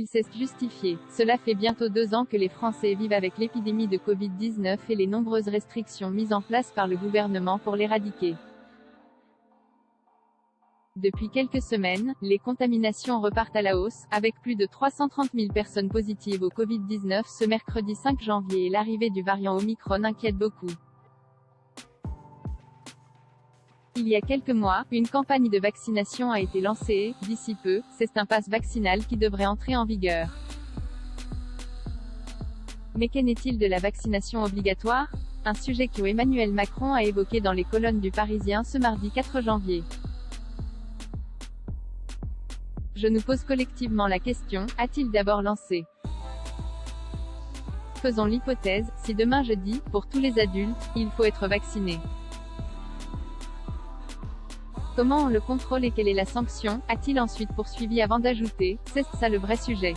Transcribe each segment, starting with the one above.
Il s'est justifié. Cela fait bientôt 2 ans que les Français vivent avec l'épidémie de Covid-19 et les nombreuses restrictions mises en place par le gouvernement pour l'éradiquer. Depuis quelques semaines, les contaminations repartent à la hausse, avec plus de 330 000 personnes positives au Covid-19 ce mercredi 5 janvier et l'arrivée du variant Omicron inquiète beaucoup. Il y a quelques mois, une campagne de vaccination a été lancée et, d'ici peu, c'est un pass vaccinal qui devrait entrer en vigueur. Mais qu'en est-il de la vaccination obligatoire? Un sujet que Emmanuel Macron a évoqué dans les colonnes du Parisien ce mardi 4 janvier. Je nous pose collectivement la question, a-t-il d'abord lancé? Faisons l'hypothèse, si demain je dis, pour tous les adultes, il faut être vacciné. Comment on le contrôle et quelle est la sanction, a-t-il ensuite poursuivi avant d'ajouter, c'est ça le vrai sujet.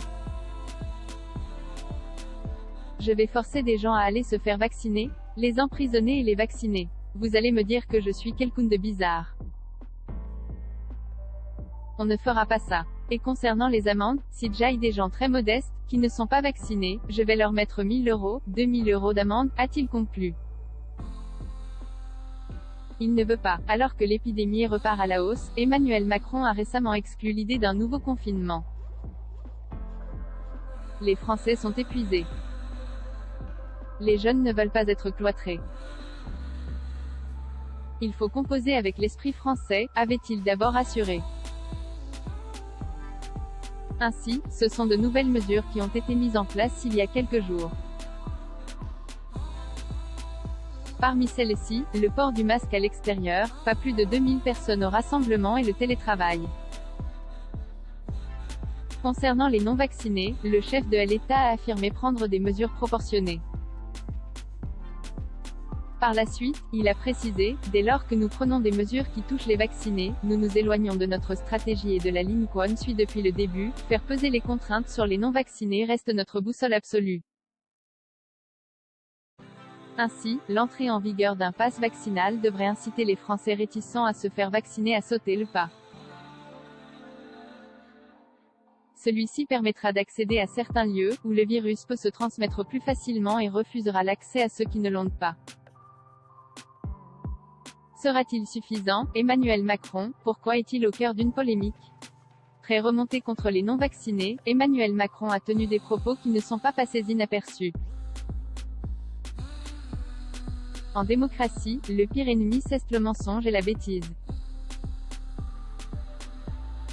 Je vais forcer des gens à aller se faire vacciner, les emprisonner et les vacciner. Vous allez me dire que je suis quelqu'un de bizarre. On ne fera pas ça. Et concernant les amendes, si j'aille des gens très modestes, qui ne sont pas vaccinés, je vais leur mettre 1 000 €, 2 000 € d'amende, a-t-il conclu. Il ne veut pas. Alors que l'épidémie repart à la hausse, Emmanuel Macron a récemment exclu l'idée d'un nouveau confinement. Les Français sont épuisés. Les jeunes ne veulent pas être cloîtrés. Il faut composer avec l'esprit français, avait-il d'abord assuré. Ainsi, ce sont de nouvelles mesures qui ont été mises en place il y a quelques jours. Parmi celles-ci, le port du masque à l'extérieur, pas plus de 2000 personnes au rassemblement et le télétravail. Concernant les non-vaccinés, le chef de l'État a affirmé prendre des mesures proportionnées. Par la suite, il a précisé, dès lors que nous prenons des mesures qui touchent les vaccinés, nous nous éloignons de notre stratégie et de la ligne qu'on suit depuis le début, faire peser les contraintes sur les non-vaccinés reste notre boussole absolue. Ainsi, l'entrée en vigueur d'un pass vaccinal devrait inciter les Français réticents à se faire vacciner à sauter le pas. Celui-ci permettra d'accéder à certains lieux, où le virus peut se transmettre plus facilement et refusera l'accès à ceux qui ne l'ont pas. Sera-t-il suffisant? Emmanuel Macron, pourquoi est-il au cœur d'une polémique? Très remonté contre les non-vaccinés, Emmanuel Macron a tenu des propos qui ne sont pas passés inaperçus. En démocratie, le pire ennemi c'est le mensonge et la bêtise.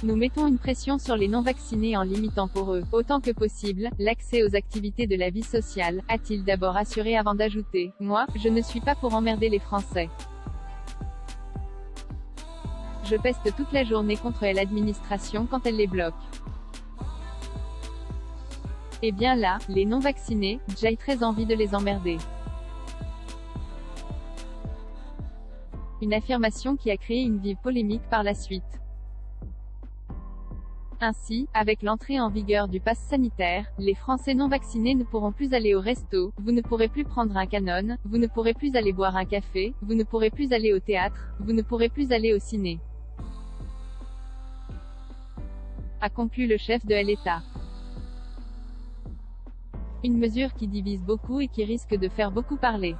Nous mettons une pression sur les non-vaccinés en limitant pour eux, autant que possible, l'accès aux activités de la vie sociale, a-t-il d'abord assuré avant d'ajouter, moi, je ne suis pas pour emmerder les Français. Je peste toute la journée contre l'administration quand elle les bloque. Et bien là, les non-vaccinés, j'ai très envie de les emmerder. Une affirmation qui a créé une vive polémique par la suite. Ainsi, avec l'entrée en vigueur du pass sanitaire, les Français non vaccinés ne pourront plus aller au resto, vous ne pourrez plus prendre un Canon, vous ne pourrez plus aller boire un café, vous ne pourrez plus aller au théâtre, vous ne pourrez plus aller au ciné. A conclu le chef de l'État. Une mesure qui divise beaucoup et qui risque de faire beaucoup parler.